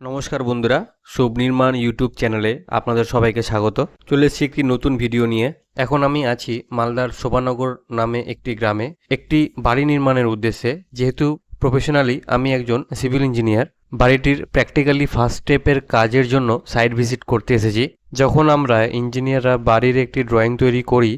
নমস্কার বন্ধুরা, শুভ নির্মাণ ইউটিউব চ্যানেলে আপনাদের সবাইকে স্বাগত। চলে এসেছি একটি নতুন ভিডিও নিয়ে। এখন আমি আছি মালদার শোভানগর নামে একটি গ্রামে একটি বাড়ি নির্মাণের উদ্দেশ্যে। যেহেতু প্রফেশনালি আমি একজন সিভিল ইঞ্জিনিয়ার, বাড়িটির প্র্যাকটিক্যালি ফার্স্ট স্টেপের কাজের জন্য সাইট ভিজিট করতে এসেছি। যখন আমরা ইঞ্জিনিয়াররা বাড়ির একটি ড্রয়িং তৈরি করি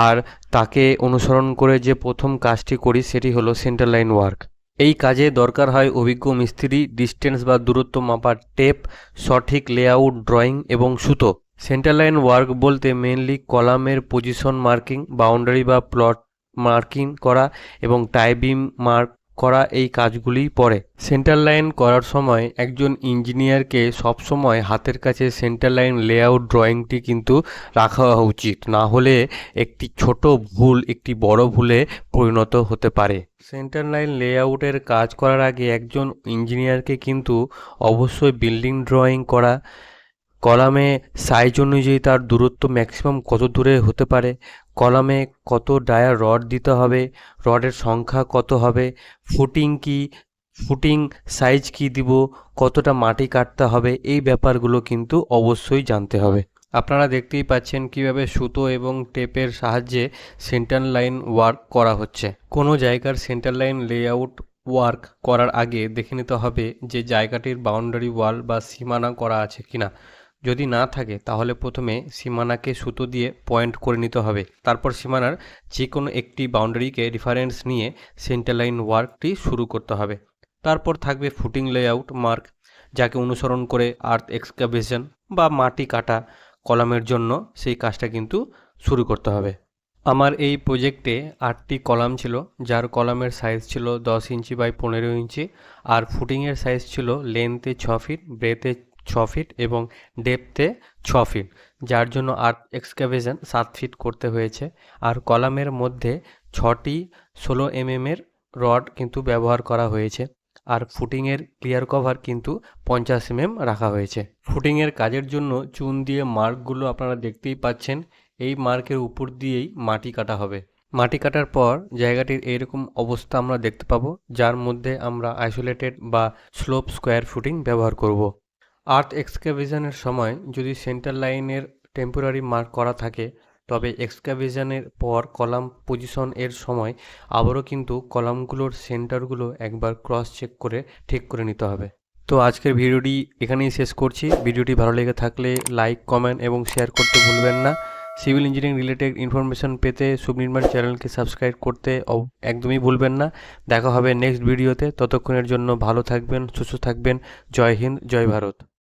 আর তাকে অনুসরণ করে যে প্রথম কাজটি করি সেটি হলো সেন্টার লাইন ওয়ার্ক। এই কাজে দরকার হয় অভিজ্ঞ মিস্ত্রি, ডিস্টেন্স বা দূরত্ব মাপার টেপ, সঠিক লেআউট ড্রয়িং এবং সুতো। সেন্টার লাইন ওয়ার্ক বলতে মেনলি কলামের পজিশন মার্কিং, বাউন্ডারি বা প্লট মার্কিং করা এবং টাই বিম মার্ক করা, এই কাজগুলিই পড়ে। সেন্টার লাইন করার সময় একজন ইঞ্জিনিয়ারকে সবসময় হাতের কাছে সেন্টার লাইন লেআউট ড্রয়িংটি কিন্তু রাখা উচিত, না হলে একটি ছোট ভুল একটি বড় ভুলে পরিণত হতে পারে। সেন্টার লাইন লেআউটের কাজ করার আগে একজন ইঞ্জিনিয়ারকে কিন্তু অবশ্যই বিল্ডিং ড্রয়িং করা, কলামে সাইজ অনুযায়ী তার দূরত্ব ম্যাক্সিমাম কত দূরে হতে পারে, কলামে কত ডায়া রড দিতে হবে, রডের সংখ্যা কত হবে, ফুটিং সাইজ কি দিব, কতটা মাটি কাটতে হবে, এই ব্যাপারগুলো কিন্তু অবশ্যই জানতে হবে। আপনারা দেখতেই পাচ্ছেন কিভাবে সুতো এবং টেপের সাহায্যে সেন্টার লাইন ওয়ার্ক করা হচ্ছে। কোনো জায়গার সেন্টার লাইন লেআউট ওয়ার্ক করার আগে দেখে নিতে হবে যে জায়গাটির বাউন্ডারি ওয়াল বা সীমানা করা আছে কিনা। যদি না থাকে তাহলে প্রথমে সীমানাকে সুতো দিয়ে পয়েন্ট করে নিতে হবে। তারপর সীমানার যে কোনো একটি বাউন্ডারিকে রেফারেন্স নিয়ে সেন্টার লাইন ওয়ার্কটি শুরু করতে হবে। তারপর থাকবে ফুটিং লেআউট মার্ক, যাকে অনুসরণ করে আর্থ এক্সকাভেশন বা মাটি কাটা কলামের জন্য সেই কাজটা কিন্তু শুরু করতে হবে। আমার এই প্রজেক্টে 8টি কলাম ছিল, যার কলামের সাইজ ছিল 10 inch by 15 inch, R ফুটিংয়ের size ছিল লেন্থে 6 ফিট, ব্রেথে 6 ফিট এবং ডেপথে 6 ফিট, যার জন্য আর্থ এক্সকাভেশন 7 ফিট করতে হয়েছে। আর কলামের মধ্যে 6টি 16 এর রড কিন্তু ব্যবহার করা হয়েছে। আর ফুটিংয়ের ক্লিয়ার কভার কিন্তু 50 রাখা হয়েছে। ফুটিংয়ের কাজের জন্য চুন দিয়ে মার্কগুলো আপনারা দেখতেই পাচ্ছেন। এই মার্কের উপর দিয়েই মাটি কাটা হবে। মাটি কাটার পর জায়গাটির এইরকম অবস্থা আমরা দেখতে পাবো, যার মধ্যে আমরা আইসোলেটেড বা স্লোপ স্কোয়ার ফুটিং ব্যবহার করব। আর্থ এক্সকাভেশনের সময় যদি সেন্টার লাইনের টেম্পোরারি মার্ক করা থাকে, তবে এক্সকাভেশনের পর কলাম পজিশন এর সময় আবারও কিন্তু কলামগুলোর সেন্টারগুলো একবার ক্রস চেক করে ঠিক করে নিতে হবে। তো আজকের ভিডিওটি এখানেই শেষ করছি। ভিডিওটি ভালো লেগে থাকলে লাইক, কমেন্ট এবং শেয়ার করতে ভুলবেন না। সিভিল ইঞ্জিনিয়ারিং রিলেটেড ইনফরমেশন পেতে শুভ নির্মাণ চ্যানেলকে সাবস্ক্রাইব করতে একদমই ভুলবেন না। দেখা হবে নেক্সট ভিডিওতে। ততক্ষণের জন্য ভালো থাকবেন, সুস্থ থাকবেন। জয় হিন্দ, জয় ভারত।